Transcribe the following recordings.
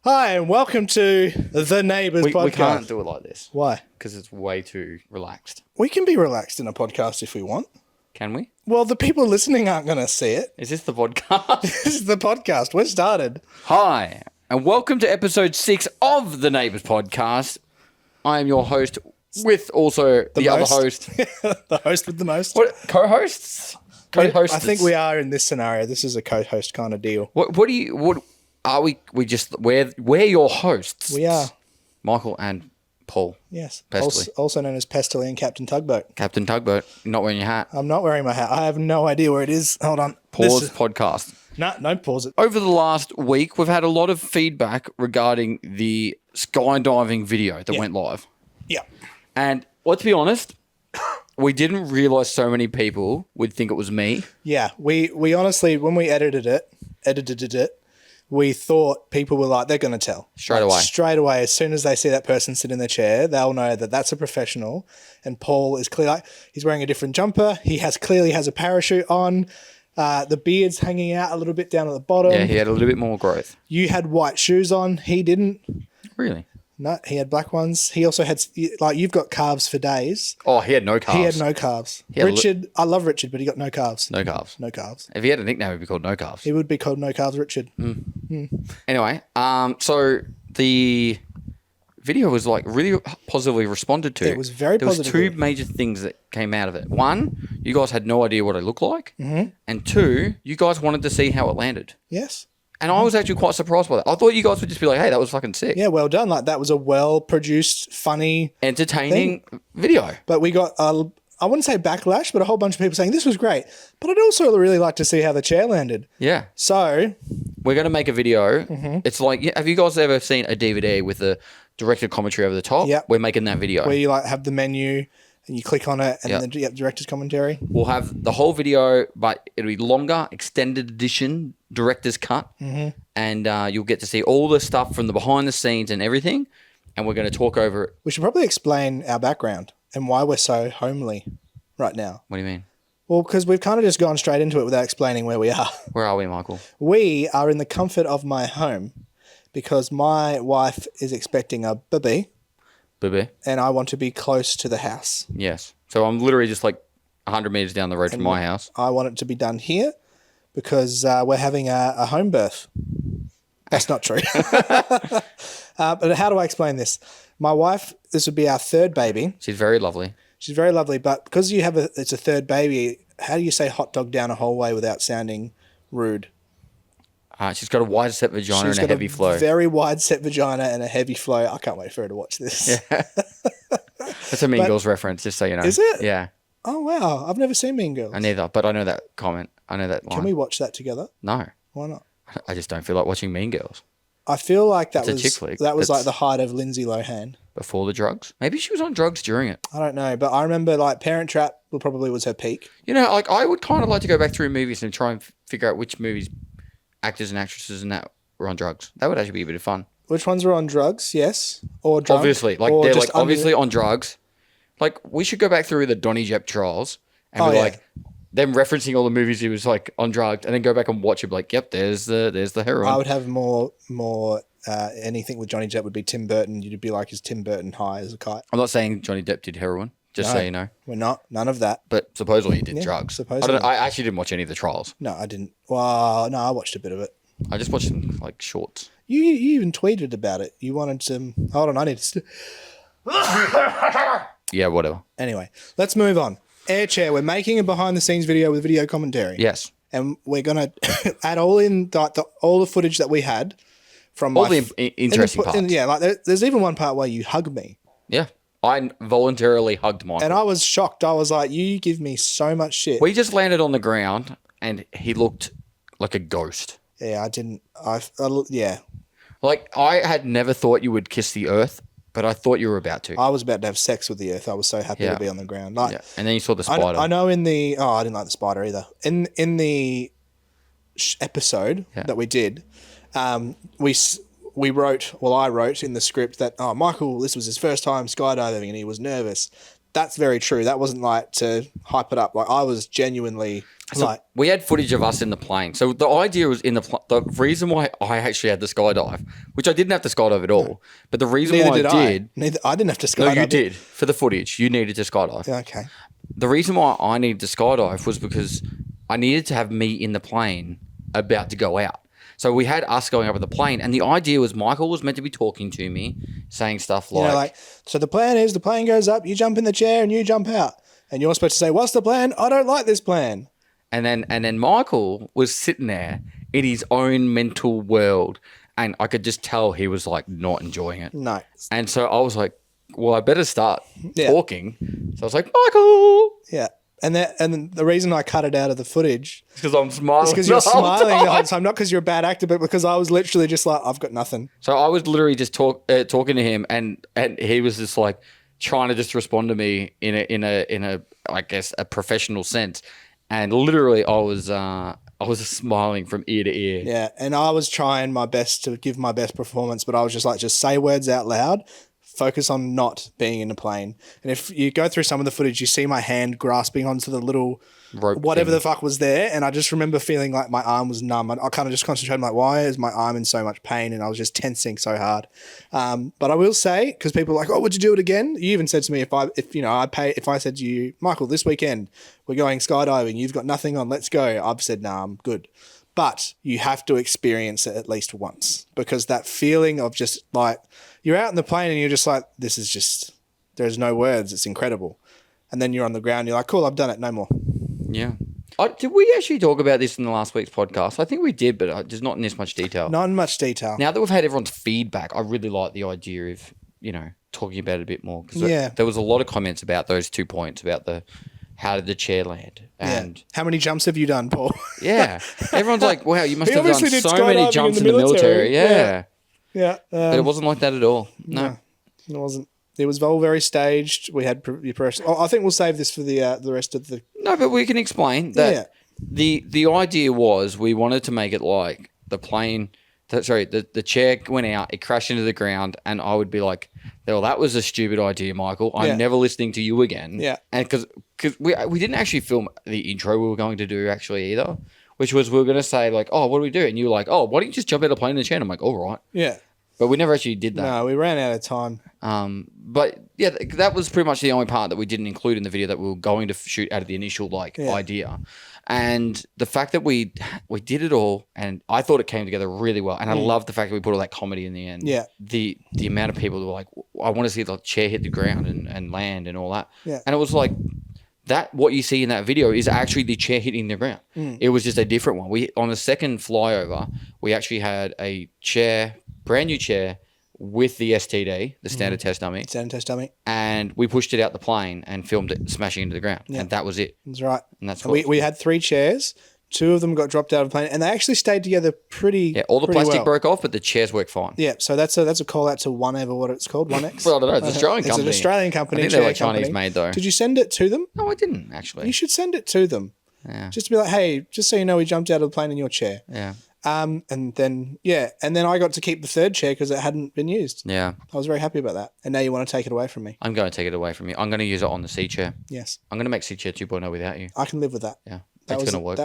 Hi, and welcome to the Neighbours podcast. We can't do it like this. Why? Because it's way too relaxed. We can be relaxed in a podcast if we want. Can we? Well, the people listening aren't going to see it. Is this the podcast? This is the podcast. We're started. Hi, and welcome to episode 6 of the Neighbours podcast. I am your host with also the other host. The host with the most. What? Co-hosts? Co-hosts? I think we are in this scenario. This is a co-host kind of deal. What are we? We're your hosts. We are. Michael and Paul. Yes. Pestily. Also known as Pestily and Captain Tugboat. Captain Tugboat. You're not wearing your hat. I'm not wearing my hat. I have no idea where it is. Hold on. Pause podcast. No, don't pause it. Over the last week, we've had a lot of feedback regarding the skydiving video that went live. Yeah. And let's be honest, we didn't realise so many people would think it was me. Yeah. We honestly, when we edited it, we thought people were like, they're going to tell. Straight away. Straight away. As soon as they see that person sit in the chair, they'll know that that's a professional. And Paul is clearly, he's wearing a different jumper. He clearly has a parachute on. The beard's hanging out a little bit down at the bottom. Yeah, he had a little bit more growth. You had white shoes on. He didn't. Really? No, he had black ones. He also had, like, you've got calves for days. Oh, he had no calves. He had no calves. Richard, I love Richard, but he got no calves. No calves. No calves. If he had a nickname, he'd be called No Calves. He would be called No Calves Richard. Anyway, so the video was like really positively responded to. It was very positive. There was two major things that came out of it. One, you guys had no idea what it looked like. Mm-hmm. And two, you guys wanted to see how it landed. Yes. And I was actually quite surprised by that. I thought you guys would just be like, hey, that was fucking sick. Yeah, well done. Like, that was a well-produced, funny, entertaining video. But we got, I wouldn't say backlash, but a whole bunch of people saying this was great. But I'd also really like to see how the chair landed. Yeah. So we're going to make a video. Mm-hmm. It's like, have you guys ever seen a DVD with the director commentary over the top? Yep. We're making that video. Where you like have the menu and you click on it and then you have director's commentary. We'll have the whole video, but it'll be longer, extended edition, director's cut. Mm-hmm. And you'll get to see all the stuff from the behind the scenes and everything. And we're going to talk over it. We should probably explain our background and why we're so homely right now. What do you mean? Well, because we've kind of just gone straight into it without explaining where we are. Where are we, Michael? We are in the comfort of my home because my wife is expecting a baby. Baby. And I want to be close to the house. Yes. So I'm literally just like 100 metres down the road from my house. I want it to be done here because we're having a home birth. That's not true. But how do I explain this? My wife, this would be our third baby. She's very lovely. She's very lovely, but because it's a third baby, how do you say hot dog down a hallway without sounding rude? She's got a wide set vagina and a heavy flow. Very wide set vagina and a heavy flow. I can't wait for her to watch this. Yeah. That's a Mean Girls reference, just so you know. Is it? Yeah. Oh, wow. I've never seen Mean Girls. I neither, but I know that comment. I know that line. Can we watch that together? No. Why not? I just don't feel like watching Mean Girls. I feel like that It's a chick flick. That was like the height of Lindsay Lohan. Before the drugs? Maybe she was on drugs during it. I don't know, but I remember like Parent Trap probably was her peak. You know, like I would kind of like to go back through movies and try and figure out which movies actors and actresses and that were on drugs. That would actually be a bit of fun. Which ones were on drugs? Yes. Or drunk? Obviously. Like they're like obviously on drugs. Like we should go back through the Donnie Jepp trials and be like them referencing all the movies he was like on drugs and then go back and watch it like, yep, there's the heroin. I would have more anything with Johnny Depp would be Tim Burton. You'd be like, is Tim Burton high as a kite? I'm not saying Johnny Depp did heroin, just so you know. We're not. None of that. But supposedly he did drugs. Supposedly. I actually didn't watch any of the trials. No, I didn't. Well, no, I watched a bit of it. I just watched some like shorts. You even tweeted about it. You wanted some... Hold on, I need to... Yeah, whatever. Anyway, let's move on. Air Chair, we're making a behind-the-scenes video with video commentary. Yes. And we're going to add all in all the footage that we had from all the interesting parts. Yeah, like there's even one part where you hug me. Yeah. I voluntarily hugged Michael. And I was shocked. I was like, you give me so much shit. We just landed on the ground and he looked like a ghost. Yeah, I didn't... yeah. Like, I had never thought you would kiss the earth, but I thought you were about to. I was about to have sex with the earth. I was so happy to be on the ground. Like, and then you saw the spider. I know in the... Oh, I didn't like the spider either. In the episode that we did, we wrote... Well, I wrote in the script that, Michael, this was his first time skydiving and he was nervous. that's very true. That wasn't like to hype it up. Like I was genuinely like, we had footage of us in the plane. So the idea was the reason why I actually had the skydive, which I didn't have to skydive at all, but the reason neither why did I did. I didn't have to No, skydive. you did. For the footage, you needed to skydive. Yeah, okay. The reason why I needed to skydive was because I needed to have me in the plane about to go out. So we had us going up in the plane, and the idea was Michael was meant to be talking to me, saying stuff like... You know, like, so the plan is the plane goes up, you jump in the chair and you jump out. And you're supposed to say, what's the plan? I don't like this plan. And then Michael was sitting there in his own mental world, and I could just tell he was like not enjoying it. No. And so I was like, well, I better start Yeah. talking. So I was like, Michael! Yeah. And then the reason I cut it out of the footage It's because I'm smiling. is because you're smiling the whole time. Not because you're a bad actor, but because I was literally just like, I've got nothing. So I was literally just talking to him, and he was just like trying to just respond to me in a I guess a professional sense, and literally I was smiling from ear to ear. Yeah. And I was trying my best to give my best performance, but I was just like, just say words out loud. Focus on not being in a plane. And if you go through some of the footage, you see my hand grasping onto the little Rope whatever thing. the fuck was there. And I just remember feeling like my arm was numb. I kind of just concentrated like, why is my arm in so much pain? And I was just tensing so hard. But I will say, because people are like, oh, would you do it again? You even said to me, if I said to you, Michael, this weekend we're going skydiving, you've got nothing on, let's go. I've said, nah, I'm good. But you have to experience it at least once, because that feeling of just like, you're out in the plane and you're just like, this is just, there's no words. It's incredible. And then you're on the ground. You're like, cool, I've done it. No more. Yeah. Did we actually talk about this in the last week's podcast? I think we did, but just not in this much detail. Not in much detail. Now that we've had everyone's feedback, I really like the idea of, talking about it a bit more. Because Yeah. there was a lot of comments about those 2 points, about how did the chair land? And How many jumps have you done, Paul? yeah, everyone's like, wow, you must He have done obviously did so many skydiving jumps in in the the military. military. Yeah. Yeah. But it wasn't like that at all. No. It wasn't. It was all very staged. We had I think we'll save this for the rest of the... No, but we can explain that the idea was we wanted to make it like the plane... the chair went out, it crashed into the ground, and I would be like, well, that was a stupid idea, Michael. I'm never listening to you again. Yeah. And because we didn't actually film the intro we were going to do actually either, which was we were going to say like, oh, what do we do? And you were like, oh, why don't you just jump out of the plane in the chair? And I'm like, all right. Yeah. But we never actually did that. No, we ran out of time. But yeah, that was pretty much the only part that we didn't include in the video that we were going to shoot out of the initial idea. And the fact that we did it all, and I thought it came together really well. And I love the fact that we put all that comedy in the end. Yeah. The amount of people that were like, I want to see the chair hit the ground and land and all that. Yeah. And it was like, that what you see in that video is actually the chair hitting the ground. It was just a different one. We on the second flyover, we actually had a chair, brand new chair, with the STD, the standard test dummy. Standard test dummy. And we pushed it out the plane and filmed it smashing into the ground. Yeah. And that was it. That's right. And that's what we had 3 chairs. 2 of them got dropped out of the plane, and they actually stayed together pretty. Yeah, all the plastic broke off, but the chairs work fine. Yeah, so that's a call out to Whatever, what it's called, 1X. Well, I don't know. It's an Australian company. It's an Australian company. I think they're like Chinese made though. Did you send it to them? No, I didn't actually. You should send it to them. Yeah. Just to be like, hey, just so you know, we jumped out of the plane in your chair. Yeah. And then I got to keep the 3rd chair because it hadn't been used. Yeah. I was very happy about that. And now you want to take it away from me. I'm going to take it away from you. I'm going to use it on the C chair. Yes. I'm going to make C chair 2.0 without you. I can live with that. Yeah. That it's was going to work.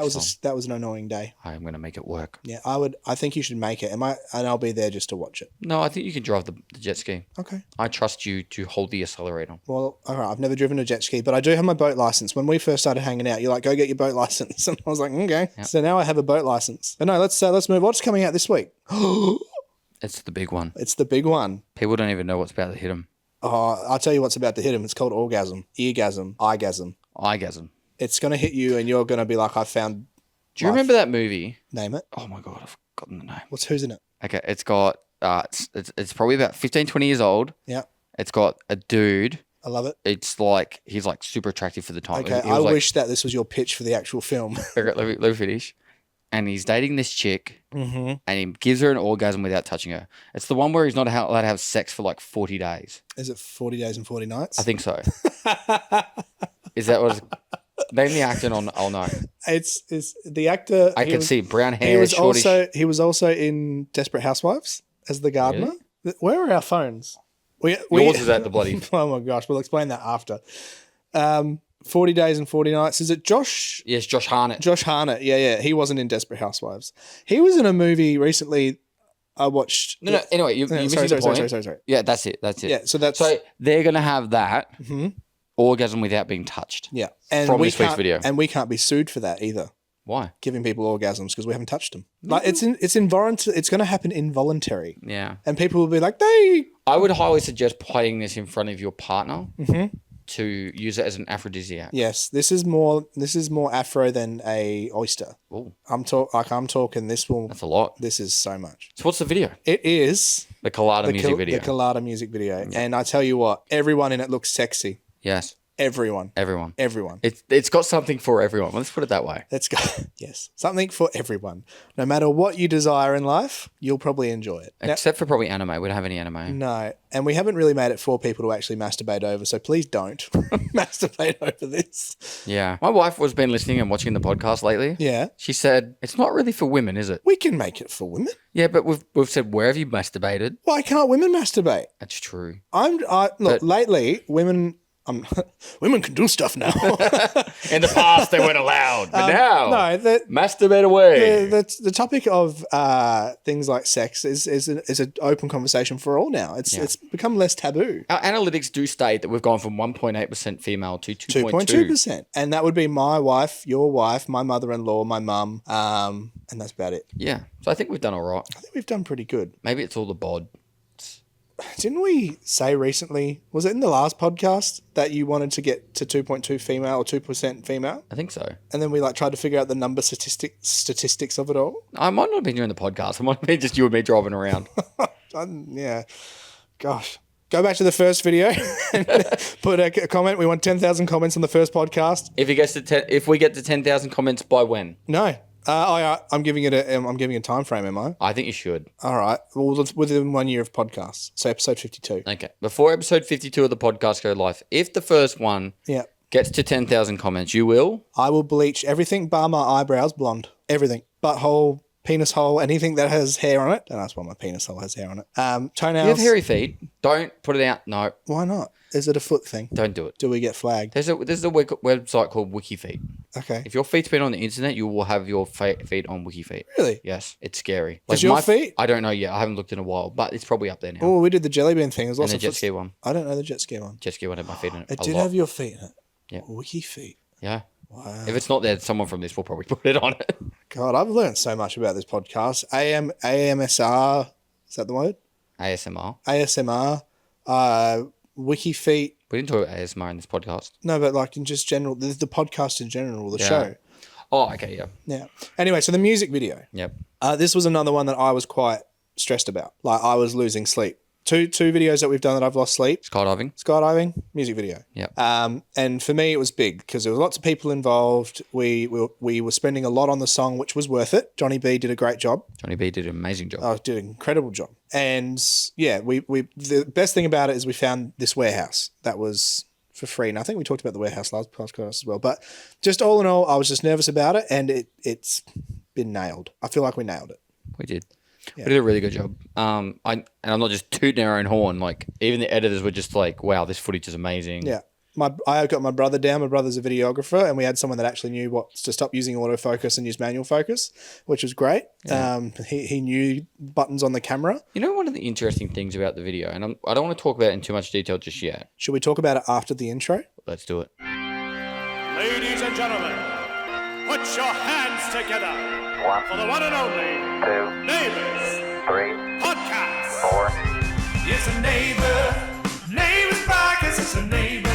That was an annoying day. I'm going to make it work. Yeah, I think you should make it. And I'll be there just to watch it. No, I think you can drive the jet ski. Okay. I trust you to hold the accelerator. Well, all right. I've never driven a jet ski, but I do have my boat license. When we first started hanging out, you're like, go get your boat license. And I was like, okay. Yep. So now I have a boat license. But no, let's move. What's coming out this week? It's the big one. It's the big one. People don't even know what's about to hit them. Oh, I'll tell you what's about to hit them. It's called orgasm, eargasm, Eyegasm. It's going to hit you and you're going to be like, I found... Do you remember that movie? Name it. Oh my God, I've forgotten the name. Who's in it? Okay, it's got... it's probably about 15, 20 years old. Yeah. It's got a dude. I love it. It's like, he's like super attractive for the time. Okay, I wish that this was your pitch for the actual film. Let me finish. And he's dating this chick, and he gives her an orgasm without touching her. It's the one where he's not allowed to have sex for like 40 days. Is it 40 days and 40 nights? I think so. Is that what it's... Name the actor and I'll know. It's the actor. I can see brown hair. He was also in Desperate Housewives as the gardener. Really? Where are our phones? Yours is at the bloody... Oh my gosh, we'll explain that after. 40 Days and 40 Nights. Is it Josh? Yes, Josh Harnett. Josh Harnett. Yeah. He wasn't in Desperate Housewives. He was in a movie recently I watched. No. Anyway, you're missing the point. Sorry. Yeah, that's it. Yeah, so they're going to have that orgasm without being touched. Yeah. And from this week's video. And we can't be sued for that either. Why? Giving people orgasms because we haven't touched them. Like it's involuntary. It's going to happen involuntary. Yeah. And people will be like, I would highly suggest playing this in front of your partner to use it as an aphrodisiac. Yes, this is more Afro than a oyster. Oh, I'm talking. That's a lot. This is so much. So what's the video? It is the Killada music video. The Killada music video, and I tell you what, everyone in it looks sexy. Yes. Everyone. It's got something for everyone. Let's put it that way. Let's go. Yes. Something for everyone. No matter what you desire in life, you'll probably enjoy it. Except for probably anime. We don't have any anime. No. And we haven't really made it for people to actually masturbate over, so please don't masturbate over this. Yeah. My wife has been listening and watching the podcast lately. Yeah. She said, it's not really for women, is it? We can make it for women. Yeah, but we've said, where have you masturbated? Why can't women masturbate? That's true. Lately, women can do stuff now. In the past, they weren't allowed, but now, masturbate away. The topic of things like sex is an open conversation for all now. It's become less taboo. Our analytics do state that we've gone from 1.8% female to 2.2%, and that would be my wife, your wife, my mother-in-law, my mum, and that's about it. Yeah, so I think we've done all right. I think we've done pretty good. Maybe it's all the bod. Didn't we say recently, was it in the last podcast, that you wanted to get to 2.2 female or 2% female? I think so. And then we tried to figure out the number statistics of it all? I might not have been during the podcast. It might have been just you and me driving around. Yeah. Gosh. Go back to the first video and put a comment. We want 10,000 comments on the first podcast. If we get to 10,000 comments by when? No. I'm giving it a time frame, am I? I think you should. All right. Well, within 1 year of podcasts. So episode 52. Okay. Before episode 52 of the podcast go live, if the first one gets to 10,000 comments, you will? I will bleach everything bar my eyebrows blonde. Everything. Butthole, penis hole, anything that has hair on it. Don't ask why my penis hole has hair on it. Toenails. You have hairy feet. Don't put it out. No. Why not? Is it a foot thing? Don't do it. Do we get flagged? There's a website called WikiFeet. Okay. If your feet's been on the internet, you will have your feet on WikiFeet. Really? Yes. It's scary. Is your feet? I don't know yet. I haven't looked in a while, but it's probably up there now. Oh, we did the jelly bean thing. There's lots and of the jet ski one. I don't know the jet ski one. Jet ski one had my feet in it. It did have your feet in it. Yeah. WikiFeet. Yeah. Wow. If it's not there, someone from this will probably put it on it. God, I've learned so much about this podcast. AMSR, is that the word? ASMR. WikiFeet. We didn't talk about ASMR in this podcast. No, but like in just general, the podcast in general, the show. Oh, okay, yeah. Yeah. Anyway, so the music video. Yep. This was another one that I was quite stressed about. Like I was losing sleep. Two videos that we've done that I've lost sleep. Skydiving, music video. Yep. And for me, it was big because there was lots of people involved. We were spending a lot on the song, which was worth it. Johnny B did a great job. Johnny B did an amazing job. Oh, did an incredible job. And yeah, we the best thing about it is we found this warehouse that was for free. And I think we talked about the warehouse last podcast as well. But just all in all, I was just nervous about it, and it's been nailed. I feel like we nailed it. We did. Yeah. We did a really good job. I'm not just tooting our own horn. Like even the editors were just like, "Wow, this footage is amazing." Yeah, I got my brother down. My brother's a videographer, and we had someone that actually knew what to stop using autofocus and use manual focus, which was great. Yeah. He knew buttons on the camera. You know, one of the interesting things about the video, and I don't want to talk about it in too much detail just yet. Should we talk about it after the intro? Let's do it. Ladies and gentlemen, put your hands together. For the one and only 2, Neighbours 3, podcast. 4. It's a Neighbours podcast. It's a Neighbours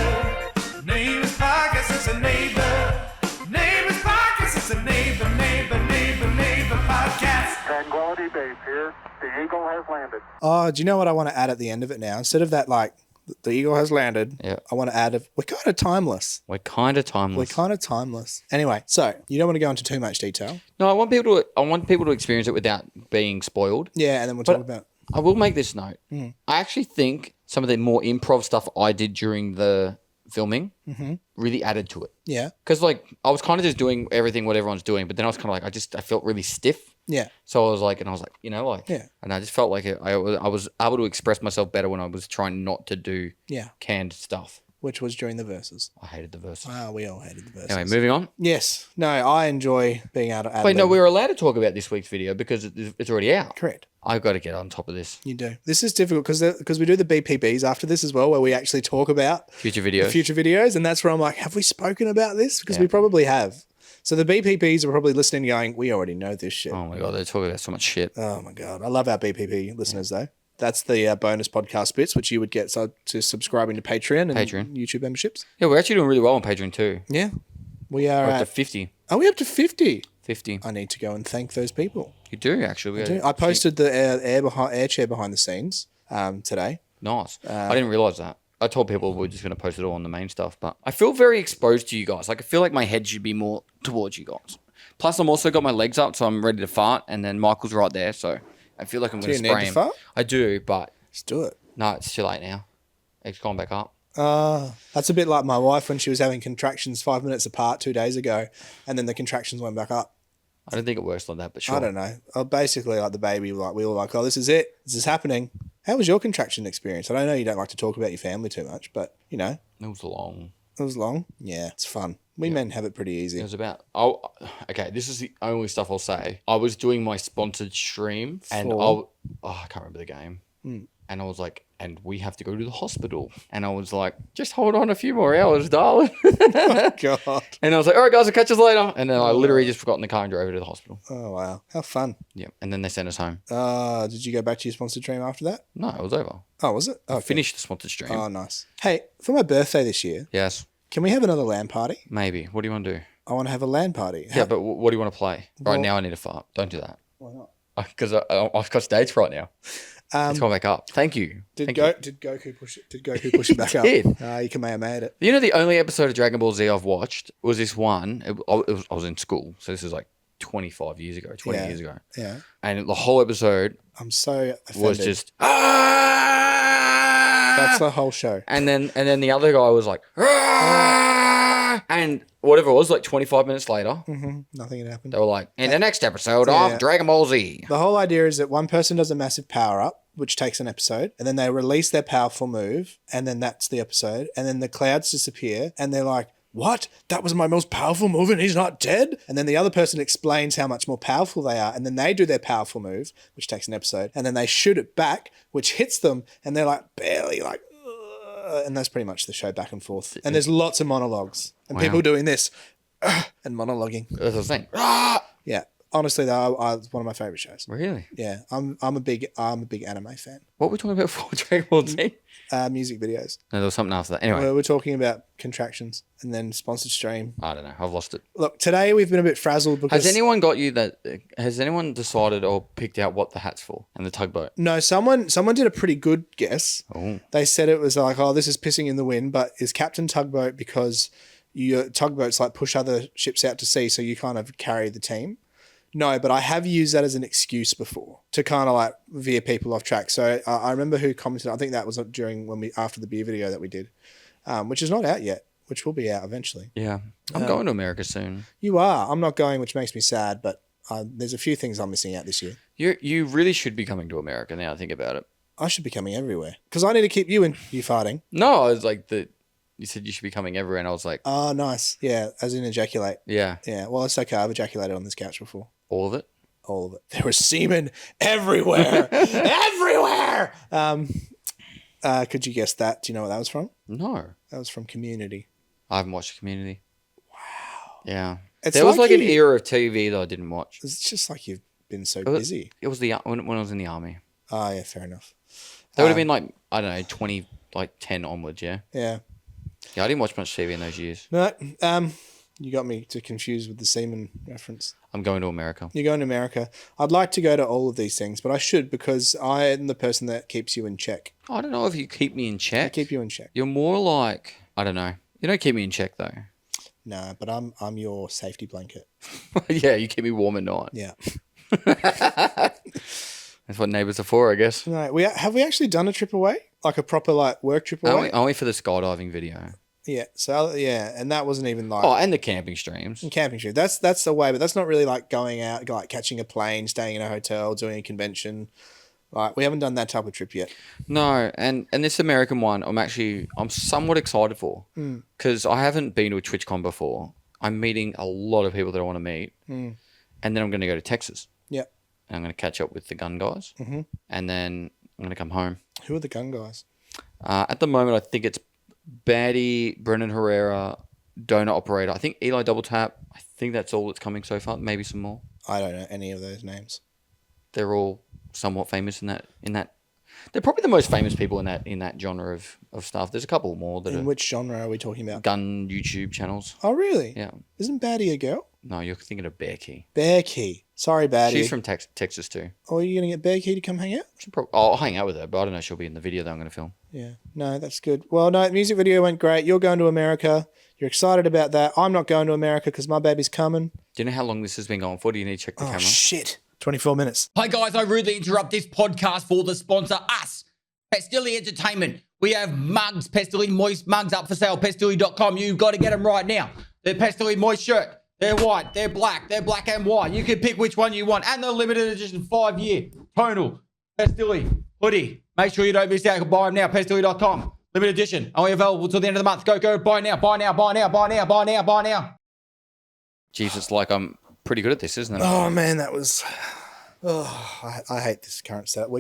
podcast. It's a Neighbours podcast. It's a neighbor podcast. Tranquility Base here. The Eagle has landed. Oh, do you know what I want to add at the end of it now? Instead of that, like, the Eagle has landed. Yeah. I want to add we're kind of timeless. We're kind of timeless. Anyway, so you don't want to go into too much detail. No, I want people to experience it without being spoiled. Yeah, and then we'll talk about. I will make this note. I actually think some of the more improv stuff I did during the filming really added to it. Yeah. Because like I was kind of just doing everything what everyone's doing, but then I was kind of like I felt really stiff. Yeah. So I was like, you know, like, Yeah. and I just felt like I was able to express myself better when I was trying not to do canned stuff. Which was during the verses. I hated the verses. We all hated the verses. Anyway, moving on. Yes. No, I enjoy being able to add Wait, no, them. we were allowed to talk about this week's video because it's already out. Correct. I've got to get on top of this. You do. This is difficult because we do the BPBs after this as well, where we actually talk about Future videos. And that's where I'm like, have we spoken about this? Because we probably have. So the BPPs are probably listening going, we already know this shit. Oh my God, they're talking about so much shit. Oh my God. I love our BPP listeners though. That's the bonus podcast bits, which you would get to subscribing to Patreon and YouTube memberships. Yeah, we're actually doing really well on Patreon too. Yeah. We are We're up to 50. Are we up to 50? 50. I need to go and thank those people. You do, actually. I posted the air chair behind the scenes today. Nice. I didn't realize that. I told people we are just going to post it all on the main stuff, but I feel very exposed to you guys. Like, I feel like my head should be more towards you guys. Plus, I'm also got my legs up, so I'm ready to fart, and then Michael's right there, so I feel like I'm going to spray him. Fart? I do, but... Let's do it. No, it's too late now. It's gone back up. That's a bit like my wife when she was having contractions 5 minutes apart 2 days ago, and then the contractions went back up. I don't think it works like that, but sure. I don't know. Basically, like the baby, like we were like, oh, this is it. This is happening. How was your contraction experience? I don't know you don't like to talk about your family too much, but, you know. It was long. It was long? Yeah, it's fun. We men have it pretty easy. It was about... Oh, okay, this is the only stuff I'll say. I was doing my sponsored stream, and I can't remember the game. And I was like, and we have to go to the hospital. And I was like, just hold on a few more hours, darling. Oh, God. And I was like, all right, guys, I'll catch us later. And then I literally just forgot in the car and drove over to the hospital. Oh, wow. How fun. Yeah. And then they sent us home. Did you go back to your sponsored stream after that? No, it was over. Oh, was it? I finished the sponsored stream. Oh, nice. Hey, for my birthday this year, Yes. can we have another LAN party? Maybe. What do you want to do? I want to have a LAN party. Yeah, but what do you want to play? Right now I need a fart. Don't do that. Why not? Because I've got stage fright now. It's gone back up. Thank you. Did Goku push it? Did Goku push it back up? did. You can may have made it. You know, the only episode of DragonBall Z I've watched was this one. I was in school, so this is like 25 years ago, 20 years ago. Yeah. And the whole episode I'm so offended. was just... That's the whole show. And then the other guy was like... And whatever it was, like 25 minutes later, Nothing had happened. they were like, in the next episode of DragonBall Z. The whole idea is that one person does a massive power up, which takes an episode, and then they release their powerful move, and then that's the episode, and then the clouds disappear, and they're like, what? That was my most powerful move and he's not dead? And then the other person explains how much more powerful they are, and then they do their powerful move, which takes an episode, and then they shoot it back, which hits them, and they're like, barely like, and that's pretty much the show back and forth. And there's lots of monologues, and people doing this, and monologuing. That's the thing. Yeah. Honestly, though, it's one of my favorite shows. Really? Yeah, I'm a big anime fan. What were we talking about for DragonBall Z? Music videos. No, there was something after that. Anyway. We're talking about contractions and then sponsored stream. I don't know. I've lost it. Look, today we've been a bit frazzled because... Has anyone got you that... Has anyone decided or picked out what the hat's for and the tugboat? No, someone did a pretty good guess. Oh. They said it was like, oh, this is pissing in the wind, but is Captain Tugboat because your tugboats like push other ships out to sea, so you kind of carry the team? No, but I have used that as an excuse before to kind of like veer people off track. So I remember who commented. I think that was after the beer video that we did, which is not out yet, which will be out eventually. Yeah, I'm going to America soon. You are. I'm not going, which makes me sad. But there's a few things I'm missing out this year. You really should be coming to America now. I think about it. I should be coming everywhere because I need to keep you farting. No, I was like you said you should be coming everywhere, and I was like, oh, nice. Yeah, as in ejaculate. Yeah. Yeah. Well, it's okay. I've ejaculated on this couch before. All of it? All of it. There was semen everywhere. Everywhere! Could you guess that? Do you know what that was from? No. That was from Community. I haven't watched Community. Wow. Yeah. It's there was like an era of TV that I didn't watch. It's just like you've been so busy. It was when I was in the army. Oh, yeah, fair enough. That would have been like, I don't know, 10 onwards, yeah? Yeah. Yeah, I didn't watch much TV in those years. No, you got me too confused with the semen reference. I'm going to America. You're going to America. I'd like to go to all of these things, but I should because I am the person that keeps you in check. I don't know if you keep me in check. I keep you in check. You're more like, I don't know. You don't keep me in check though. No, but I'm your safety blanket. Yeah, you keep me warm at night. Yeah. That's what Neighbours are for, I guess. No, have we actually done a trip away? Like a proper like work trip away? Only for the skydiving video. Yeah. So yeah, and that wasn't even like. Oh, and the camping streams. And camping trip. That's the way, but that's not really like going out, like catching a plane, staying in a hotel, doing a convention. Like we haven't done that type of trip yet. No, and this American one, I'm somewhat excited for because I haven't been to a TwitchCon before. I'm meeting a lot of people that I want to meet, and then I'm going to go to Texas. Yep. And I'm going to catch up with the gun guys, and then I'm going to come home. Who are the gun guys? At the moment, I think it's Batty, Brendan Herrera, Donut Operator. I think Eli Double Tap. I think that's all that's coming so far. Maybe some more. I don't know any of those names. They're all somewhat famous in that. They're probably the most famous people in that genre of stuff. There's a couple more that In which genre are we talking about? gun YouTube channels. Oh, really? Yeah. Isn't Batty a girl? No, you're thinking of Bear Key. Bear Key. Sorry, Batty. She's from Texas too. Oh, are you going to get Bear Key to come hang out? I'll hang out with her, but I don't know if she'll be in the video that I'm going to film. Yeah. No, that's good. Well, no, the music video went great. You're going to America. You're excited about that. I'm not going to America because my baby's coming. Do you know how long this has been going for? Do you need to check the camera? Shit. 24 minutes. Hi guys, I rudely interrupt this podcast for the sponsor, us, Pestilly Entertainment. We have mugs, Pestilly Moist mugs up for sale, pestilly.com. You've got to get them right now. They're Pestilly Moist shirt. They're white, they're black and white. You can pick which one you want. And the limited edition 5-year tonal Pestilly hoodie. Make sure you don't miss out. Buy them now, pestilly.com. Limited edition, only available till the end of the month. Go, buy now, buy now, buy now, buy now, buy now, buy now. Jesus, like I'm pretty good at this, isn't it? Oh, man, that was... Oh, I hate this current setup.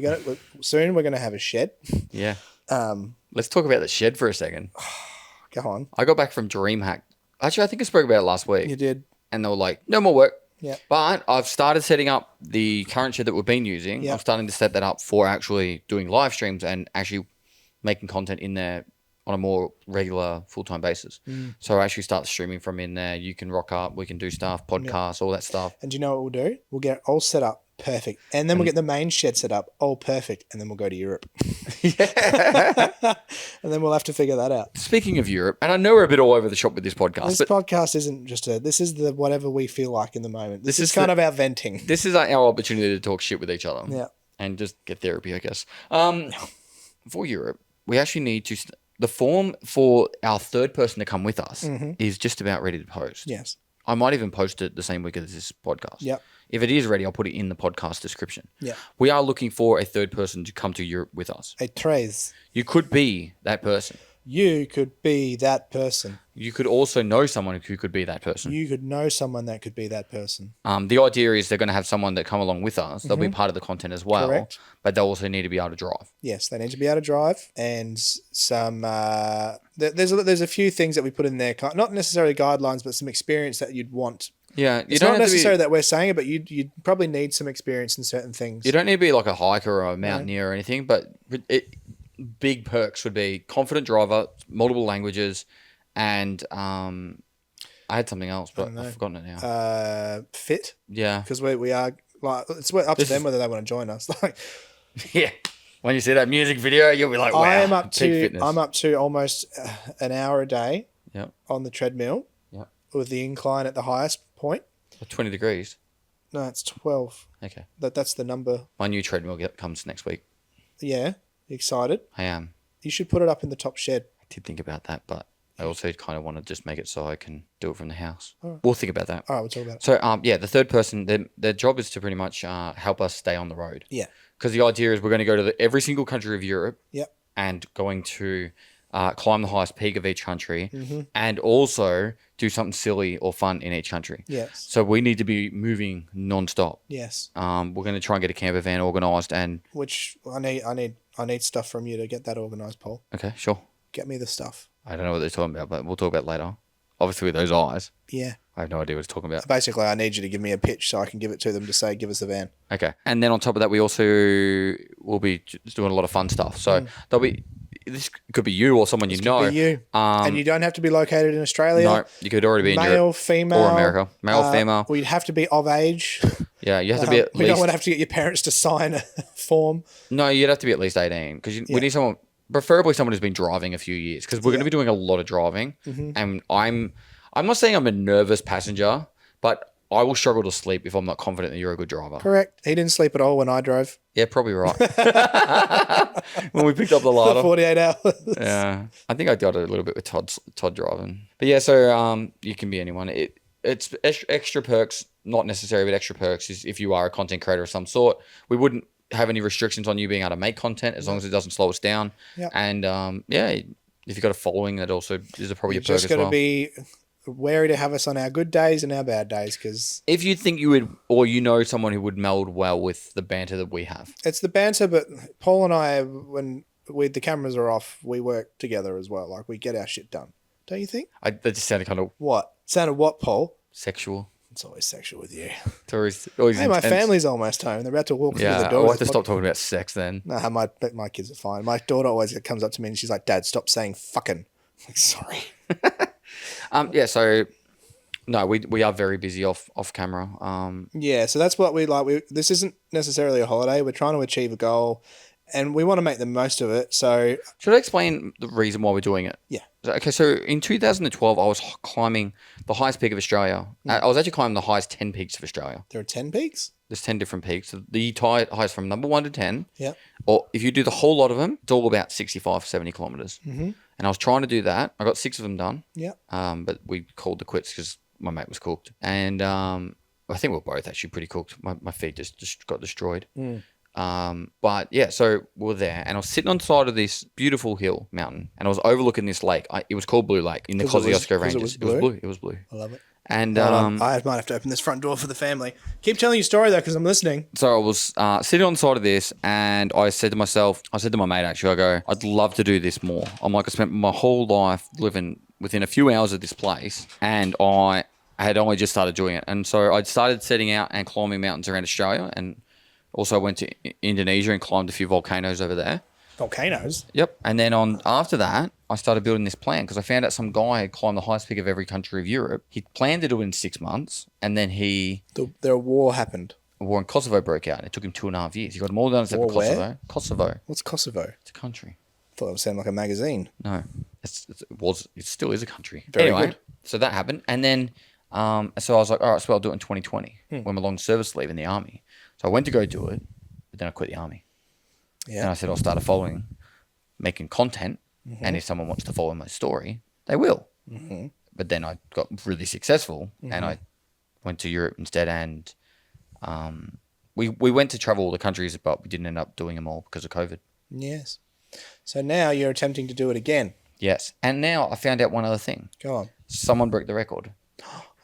Soon we're gonna have a shed. Yeah. Let's talk about the shed for a second. Go on. I got back from DreamHack. Actually, I think I spoke about it last week. You did. And they were like, no more work. Yeah. But I've started setting up the current shed that we've been using. Yeah. I'm starting to set that up for actually doing live streams and actually making content in there on a more regular full-time basis. So I actually start streaming from in there. You can rock up. We can do stuff, podcasts, all that stuff. And do you know what we'll do? We'll get it all set up perfect. And then we'll get the main shed set up all perfect. And then we'll go to Europe. And then we'll have to figure that out. Speaking of Europe, and I know we're a bit all over the shop with this podcast. This podcast isn't just this is the whatever we feel like in the moment. This is kind of our venting. This is our opportunity to talk shit with each other. Yeah. And just get therapy, I guess. For Europe, we actually need to... The form for our third person to come with us is just about ready to post. Yes. I might even post it the same week as this podcast. Yep. If it is ready, I'll put it in the podcast description. Yeah. We are looking for a third person to come to Europe with us. A Trez. You could be that person. You could be that person. You could also know someone who could be that person. You could know someone that could be that person. The idea is they're going to have someone that come along with us. They'll be part of the content as well. Correct. But they'll also need to be able to drive. Yes, they need to be able to drive, and some there's a few things that we put in there, not necessarily guidelines, but some experience that you'd want. Yeah, It's not necessarily that we're saying it, but you'd probably need some experience in certain things. You don't need to be like a hiker or a mountaineer or anything, but big perks would be confident driver, multiple languages, and I had something else, but I've forgotten it now. Fit. Yeah, because we are like it's up to them whether they want to join us. Like, yeah. When you see that music video, you'll be like, "Wow!" I'm up to almost an hour a day. Yep. On the treadmill. Yep. With the incline at the highest point. 20 degrees. No, it's 12. Okay. That's the number. My new treadmill comes next week. Yeah. Excited? I am. You should put it up in the top shed. I did think about that, but I also kind of want to just make it so I can do it from the house. All right. We'll think about that. All right, we'll talk about it. So, yeah, the third person, their job is to pretty much help us stay on the road. Yeah. Because the idea is we're going to go to every single country of Europe. Yep. And going to climb the highest peak of each country, and also do something silly or fun in each country. Yes. So we need to be moving non-stop. Yes. We're going to try and get a camper van organised, and which I need stuff from you to get that organised, Paul. Okay, sure. Get me the stuff. I don't know what they're talking about, but we'll talk about it later. Obviously, with those eyes. Yeah. I have no idea what it's talking about. Basically, I need you to give me a pitch so I can give it to them to say, give us the van. Okay. And then on top of that, we also will be just doing a lot of fun stuff. So this could be you or someone you know. Could be you. And you don't have to be located in Australia. No, you could already be in Europe. Male, female. Or America. Male, female. Well, you'd have to be of age. Yeah, you have to be at least... We don't want to have to get your parents to sign a form. No, you'd have to be at least 18 because we need someone, preferably someone who's been driving a few years, because we're going to be doing a lot of driving. And I'm not saying I'm a nervous passenger, but I will struggle to sleep if I'm not confident that you're a good driver. Correct. He didn't sleep at all when I drove Yeah, probably right. When we picked up the for ladder. 48 hours. Yeah, I think I got it a little bit with Todd driving. But yeah, so you can be anyone. It's extra perks, not necessary, but extra perks is if you are a content creator of some sort. We wouldn't have any restrictions on you being able to make content as long as it doesn't slow us down. Yeah. And yeah, if you've got a following, that also is probably a perk Just as got to well. be wary to have us on our good days and our bad days because If you think you would, or you know someone who would meld well with the banter that we have. it's the banter. But Paul and I, when the cameras are off, we work together as well. Like we get our shit done. Don't you think? That just sounded kind of What? Sounded what, Paul? sexual. It's always sexual with you. It's always Hey, my intense. family's almost home. They're about to walk through the Yeah, door. I'll have to stop talking about sex then. No, my kids are fine. My daughter always comes up to me and she's like, "Dad, stop saying fucking." I'm like, sorry. Yeah, so no, we are very busy off camera. Yeah, so that's what we like. This isn't necessarily a holiday. We're trying to achieve a goal, and we want to make the most of it. So Should I explain the reason why we're doing it? yeah, Okay, so in 2012, I was climbing the highest peak of Australia. I was actually climbing the highest 10 peaks of Australia. there are 10 peaks. There's 10 different peaks. So the highest from number 1 to 10. Yeah. Or if you do the whole lot of them, it's all about 65, 70 kilometers. Mm-hmm. And I was trying to do that. I got 6 of them done. Yeah. But we called the quits because my mate was cooked. And I think we were both actually pretty cooked. My feet just got destroyed. But yeah, so we were there and I was sitting on the side of this beautiful hill mountain and I was overlooking this lake. It was called Blue Lake in the 'Cause it was- Kosciuszko 'cause it Ranges. was blue? It was blue. I love it. And Hold on. I might have to open this front door for the family. Keep telling your story though, because I'm listening. so I was sitting on the side of this and I said to my mate actually, I go, I'd love to do this more. I'm like, I spent my whole life living within a few hours of this place and I had only just started doing it. And so I started setting out and climbing mountains around Australia and also went to Indonesia and climbed a few volcanoes over there. Volcanoes. Yep. And then after that, I started building this plan because I found out some guy had climbed the highest peak of every country of Europe. He planned to do it in 6 months and then The war happened. a war in Kosovo broke out and it took him 2.5 years. He got them all done except for War where? Kosovo. Kosovo. What's Kosovo? It's a country. I thought it would sound like a magazine. No, it still is a country. Very anyway, good. so that happened. And then, so I was like, all right, so I'll do it in 2020 when I'm long service leave in the army. So I went to go do it, but then I quit the army. Yeah. And I said, I'll start a following, making content. And if someone wants to follow my story, they will. But then I got really successful and I went to Europe instead. And we went to travel all the countries, but we didn't end up doing them all because of COVID. Yes. So now you're attempting to do it again. Yes. And now I found out one other thing. Go on. Someone broke the record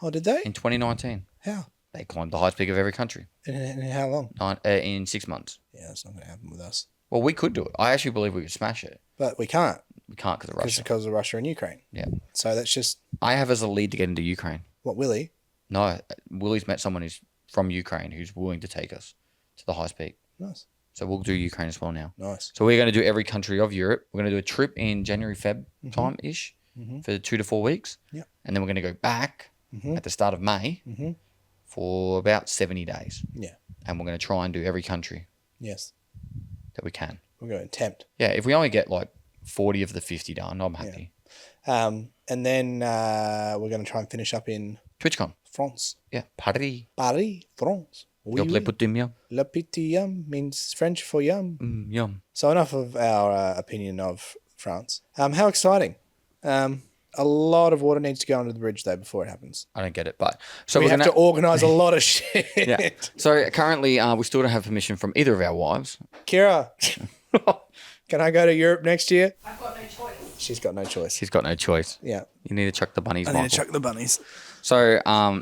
Oh, did they? in 2019. How? They climbed the highest peak of every country In how long? in 6 months. Yeah, that's not going to happen with us. Well, we could do it. I actually believe we could smash it. But we can't We can't because of Russia. because of Russia and Ukraine. Yeah. So that's just I have as a lead to get into Ukraine. what Willie. No, Willie's met someone who's from Ukraine who's willing to take us to the highest peak. Nice. So we'll do Ukraine as well now. Nice. So we're going to do every country of Europe. We're going to do a trip in January, Feb time-ish for 2 to 4 weeks. Yeah. And then we're going to go back at the start of May for about 70 days. Yeah. And we're going to try and do every country Yes. that we can. We're going to attempt. Yeah, if we only get like 40 of the 50 done, I'm happy. And then we're going to try and finish up in TwitchCon. France. Yeah, Paris. Paris, France. Oui, Yo play oui. putim yum. Le petit yum means French for yum. Yum. So enough of our opinion of France. How exciting. A lot of water needs to go under the bridge though before it happens. I don't get it, but so We we're have gonna, to organise a lot of shit. Yeah. So currently, we still don't have permission from either of our wives. Kira, can I go to Europe next year? I've got no choice. She's got no choice. She's got no choice. Yeah. You need to chuck the bunnies, I Michael. need to chuck the bunnies. So,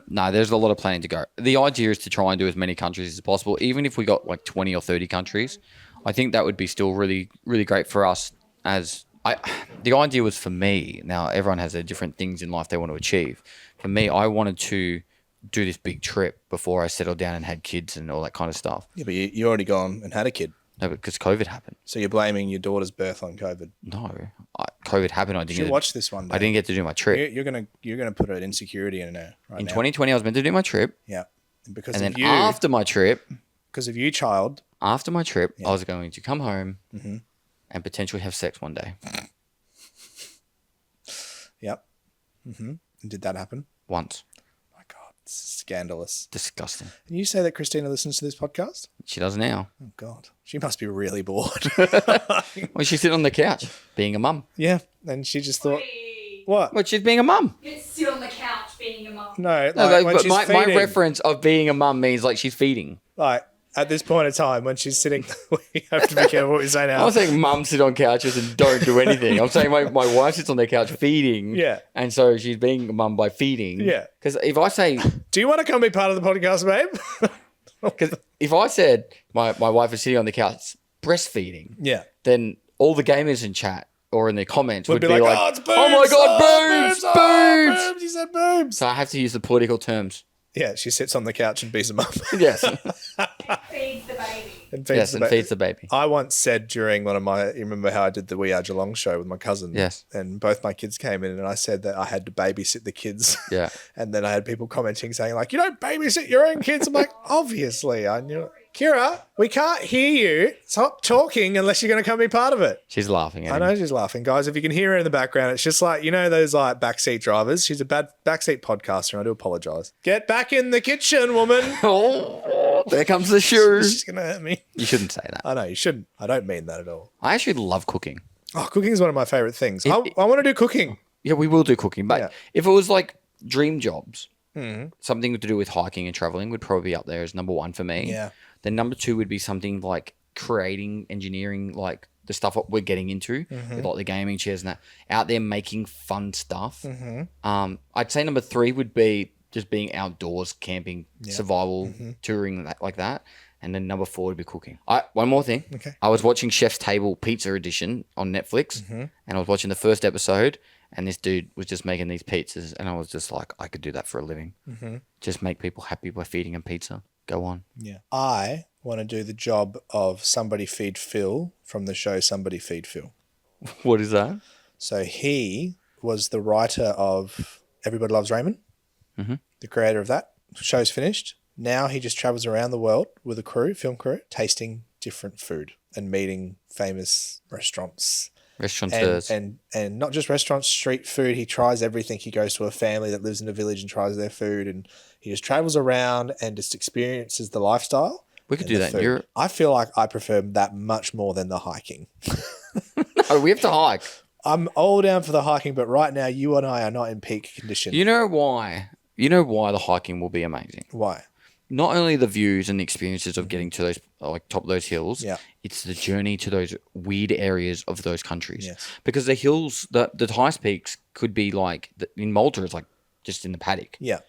no, there's a lot of planning to go. The idea is to try and do as many countries as possible. Even if we got like 20 or 30 countries, I think that would be still really, really great for us. The idea was for me, now everyone has their different things in life they want to achieve. For me, I wanted to do this big trip before I settled down and had kids and all that kind of stuff. Yeah, but you already gone and had a kid. No, because COVID happened. So you're blaming your daughter's birth on COVID. No, COVID happened. I You didn't. should watch this one day. I didn't get to do my trip. You're gonna put an insecurity in there right In now. 2020, I was meant to do my trip, Yeah. And because and of then you, after my trip, child. I was going to come home and potentially have sex one day. Yep. And did that happen? Once. My God, this is Scandalous. Disgusting. And you say that Christina listens to this podcast? She does now. Oh, God. She must be really bored. Well, she's sitting on the couch being a mum. Yeah. And she just thought, what? Well, she's being a mum. You sit on the couch being a mum. No, No, like when but she's my feeding. reference of being a mum means like she's feeding. Like, at this point in time, when she's sitting, we have to be careful what we say now. I'm not saying mums sit on couches and don't do anything. I'm saying my wife sits on their couch feeding. Yeah. And so she's being a mum by feeding. Yeah. Because if I say, Do you want to come be part of the podcast, babe? because if I said my wife is sitting on the couch breastfeeding, Yeah. then all the gamers in chat or in the comments would Be be like, oh, it's boobs. oh my God, oh, boobs, oh, boobs. boobs. You said boobs. So I have to use the political terms. Yeah, she sits on the couch and bees them up. Yes. Feeds the baby. and Yes, and feeds the baby. I once said during one of my, you remember how I did the We Are Geelong show with my cousin? Yes. And both my kids came in and I said that I had to babysit the kids. Yeah. And then I had people commenting saying like, you don't babysit your own kids. I'm like, obviously I knew it. Kira, we can't hear you. Stop talking unless you're going to come be part of it. She's laughing at I him. know she's laughing. Guys, if you can hear her in the background, it's just like, you know, those like backseat drivers. She's a bad backseat podcaster and I do apologize. Get back in the kitchen, woman. Oh, there comes the shoe. She's going to hurt me. You shouldn't say that. I know, you shouldn't. I don't mean that at all. I actually love cooking. Oh, cooking is one of my favorite things. I want to do cooking. Yeah, we will do cooking. But Yeah. if it was like dream jobs, something to do with hiking and traveling would probably be up there as number one for me. Yeah. Then number two would be something like creating, engineering, like the stuff that we're getting into, with like the gaming chairs and that, out there making fun stuff. I'd say number three would be just being outdoors, camping, survival, touring, like that. And then number four would be cooking. One more thing. Okay. I was watching Chef's Table Pizza Edition on Netflix, and I was watching the first episode, and this dude was just making these pizzas, and I was just like, I could do that for a living. Just make people happy by feeding them pizza. Go on. Yeah. I want to do the job of Somebody Feed Phil from the show Somebody Feed Phil. What is that? So he was the writer of Everybody Loves Raymond, the creator of that. Show's finished. Now he just travels around the world with a crew, film crew, tasting different food and meeting famous restaurants. Restaurateurs. And not just restaurants, street food. He tries everything. He goes to a family that lives in a village and tries their food. And he just travels around and just experiences the lifestyle. We could and do the that in food. Europe. I feel like I prefer that much more than the hiking. No, we have to hike. I'm all down for the hiking, but right now you and I are not in peak condition. You know why? You know why the hiking will be amazing? Why? Not only the views and the experiences of getting to those, like top of those hills, Yeah. it's the journey to those weird areas of those countries. Yes. Because the hills, the highest peaks could be like, in Malta, it's like just in the paddock. Yeah.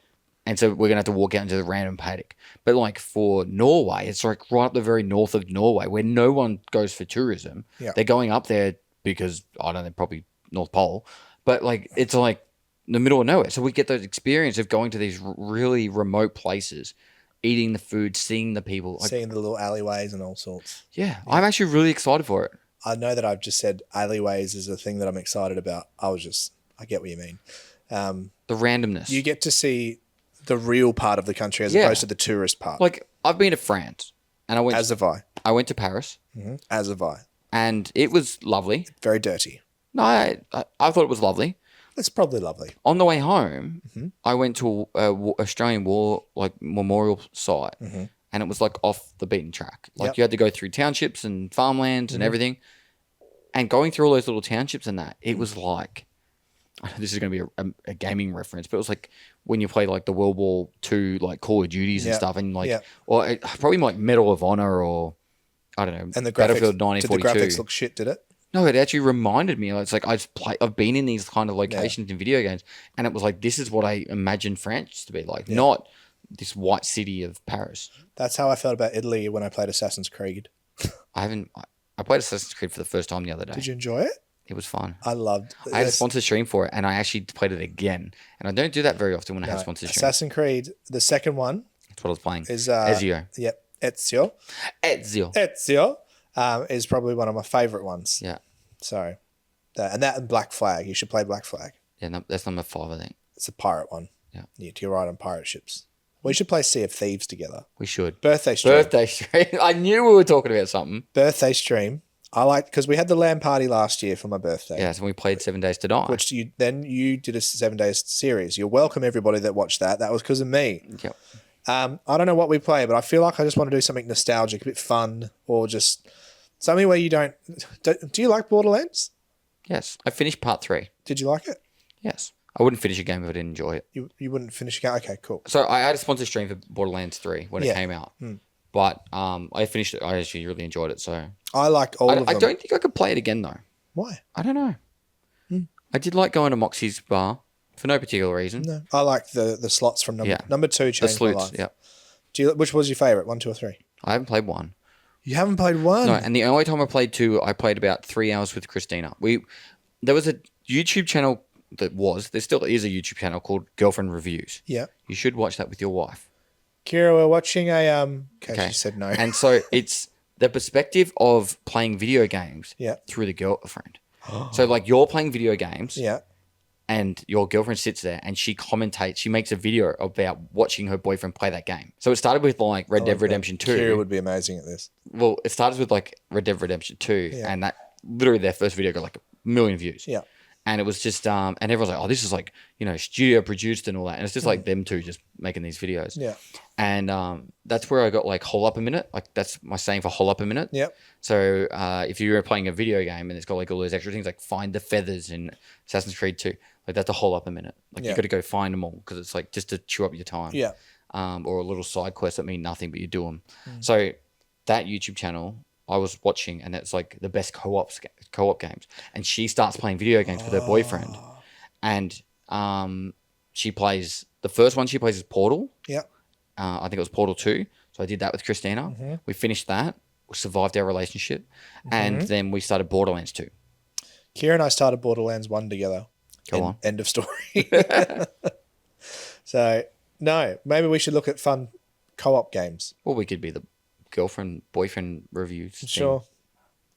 And so we're going to have to walk out into the random paddock. But like for Norway, it's like right up the very north of Norway where no one goes for tourism. Yeah. They're going up there because, I don't know, probably North Pole. But like, it's like in the middle of nowhere. So we get those experience of going to these really remote places, eating the food, seeing the people. Like, Seeing the little alleyways and all sorts. yeah, I'm actually really excited for it. I know that I've just said alleyways is a thing that I'm excited about. I get what you mean. The randomness. You get to see the real part of the country as Yeah. opposed to the tourist part. Like, I've been to France and As have I. I went to Paris As have I. and it was lovely. Very dirty. No, I thought it was lovely. It's probably lovely. On the way home, I went to a Australian War memorial site, and it was like off the beaten track. Like Yep. you had to go through townships and farmlands and everything, and going through all those little townships and that, it was like, I know this is going to be a gaming reference, but it was like when you play like the World War II, like Call of Duties and Yeah. stuff, and like, Yeah. or probably like Medal of Honor or I don't know, And the graphics, Battlefield did the 1942. graphics look shit, did it? No, it actually reminded me. It's like I've been in these kind of locations in video games, and it was like this is what I imagined France to be like, not this white city of Paris. That's how I felt about Italy when I played Assassin's Creed. I played Assassin's Creed for the first time the other day. Did you enjoy it? It was fun. I loved it. I had a sponsored stream for it, and I actually played it again. And I don't do that very often when I have sponsored streams. Assassin's Creed, the second one That's what I was playing. is Ezio. Yep, Ezio. Ezio. Is probably one of my favorite ones. Yeah. So, and Black Flag. You should play Black Flag. Yeah, no, that's number 5, I think. It's a pirate one. Yeah. You're right on pirate ships. We should play Sea of Thieves together. We should. Birthday stream. Birthday stream. I knew we were talking about something. Birthday stream. I like because we had the LAN party last year for my birthday. Yes, and we played 7 Days to Die. Which you did a 7 days series. You're welcome, everybody that watched that. That was because of me. Yep. I don't know what we play, but I feel like I just want to do something nostalgic, a bit fun, or just something where you don't. Do you like Borderlands? Yes, I finished part 3. Did you like it? Yes, I wouldn't finish a game if I didn't enjoy it. You wouldn't finish a game? Okay, cool. So I had a sponsor stream for Borderlands 3 when it came out, but I finished it. I actually really enjoyed it. So I liked all of them. I don't think I could play it again though. Why? I don't know. I did like going to Moxie's bar for no particular reason. No, I like the slots from number 2 changed The sleuths, my life. yeah. Which was your favorite? 1, 2, or 3? I haven't played 1. You haven't played 1? No, and the only time I played 2, I played about 3 hours with Christina. There was a YouTube channel there still is a YouTube channel called Girlfriend Reviews. Yeah. You should watch that with your wife. Kira, we're watching a okay. She said no. And so it's the perspective of playing video games through the girlfriend. So like you're playing video games. Yeah. And your girlfriend sits there and she commentates. She makes a video about watching her boyfriend play that game. So it started with like Red Dead Redemption 2. Kira would be amazing at this. Well, it started with like Red Dead Redemption 2, and that literally their first video got like 1 million views. Yeah. And it was just, and everyone's like, oh, this is like, studio produced and all that. And it's just like them two just making these videos. Yeah. And that's where I got like hole up a minute. Like that's my saying for hole up a minute. Yep. So if you were playing a video game and it's got like all those extra things like find the feathers in Assassin's Creed 2, like that's a hole up a minute. Like you got to go find them all because it's like just to chew up your time. Yeah. Or a little side quest that mean nothing, but you do them. So that YouTube channel I was watching, and it's like the best co-op games. And she starts playing video games with her boyfriend, and she plays the first one. She plays is Portal. Yeah. I think it was Portal 2. So I did that with Christina. We finished that. We survived our relationship, and then we started Borderlands 2. Kira and I started Borderlands 1 together. Go on. End of story. So no, maybe we should look at fun co-op games. Well, we could be the girlfriend boyfriend reviews. Sure.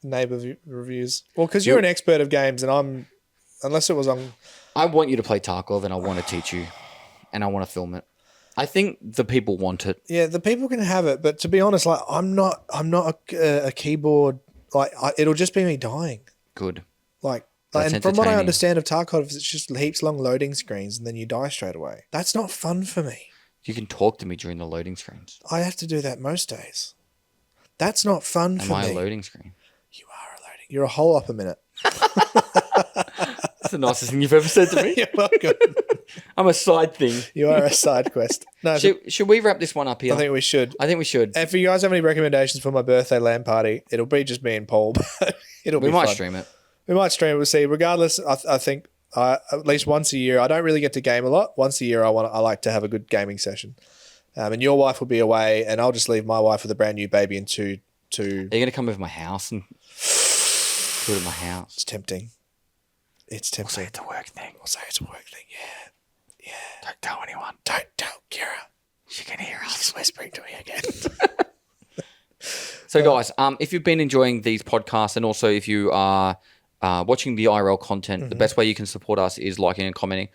Neighbor reviews. Well, because you're an expert of games, and unless it was on. I want you to play Tarkov, and I want to teach you, and I want to film it. I think the people want it. Yeah, the people can have it, but to be honest, like I'm not a keyboard. Like it'll just be me dying. Good. Like That's and from what I entertaining. understand of Tarkov, it's just heaps long loading screens, and then you die straight away. That's not fun for me. You can talk to me during the loading screens. I have to do that most days. That's not fun for Am I me. a loading screen? You are a loading. You're a hole up a minute. That's the nicest thing you've ever said to me. You're welcome. I'm a side thing. You are a side quest. No, Should we wrap this one up here? I think we should. I think we should. If you guys have any recommendations for my birthday LAN party, it'll be just me and Paul. But it'll be We might fun. stream it. We might stream it. We'll see. Regardless, I think at least once a year. I don't really get to game a lot. Once a year, I like to have a good gaming session. And your wife will be away, and I'll just leave my wife with a brand new baby and two. Are you going to come over my house and do it at my house? It's tempting. It's tempting. Say it's a work thing. I'll say it's a work thing. Yeah. Don't tell anyone. Don't tell Kira. She can hear us. She's whispering to me again. So, guys, if you've been enjoying these podcasts, and also if you are watching the IRL content, the best way you can support us is liking and commenting.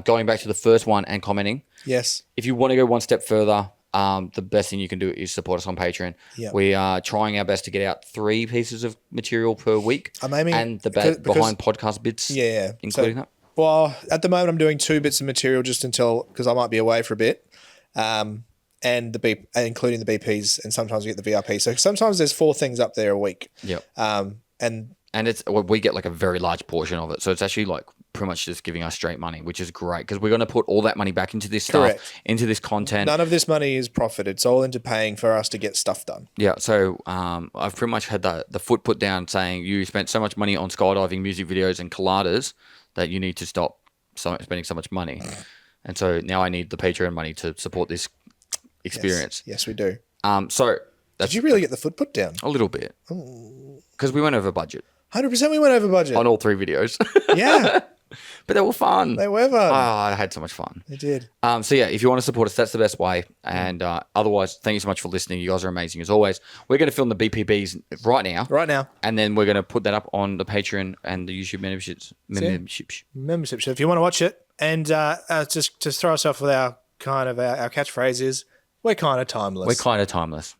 Going back to the first one and commenting. Yes. If you want to go one step further, the best thing you can do is support us on Patreon. Yep. We are trying our best to get out 3 pieces of material per week. I'm aiming and the because- behind podcast bits. Yeah. Including that. Well, at the moment, I'm doing 2 bits of material just because I might be away for a bit, and including the BPs, and sometimes we get the VIP. So sometimes there's 4 things up there a week. Yep. And we get like a very large portion of it. So it's actually like pretty much just giving us straight money, which is great because we're going to put all that money back into this stuff, Correct. into this content. none of this money is profit. It's all into paying for us to get stuff done. Yeah, so I've pretty much had the foot put down saying you spent so much money on skydiving, music videos, and Killadas that you need to stop spending so much money. And so now I need the Patreon money to support this experience. Yes, we do. So Did you really get the foot put down? a little bit because we went over budget 100% we went over budget. on all 3 videos, Yeah, but they were fun. they were fun. I had so much fun. They did. So yeah, if you want to support us, that's the best way. And otherwise, thank you so much for listening. You guys are amazing as always. We're going to film the BPBs right now. Right now. And then we're going to put that up on the Patreon and the YouTube memberships. Membership. So if you want to watch it, and just throw us off with our catchphrase is, we're kind of timeless. We're kind of timeless.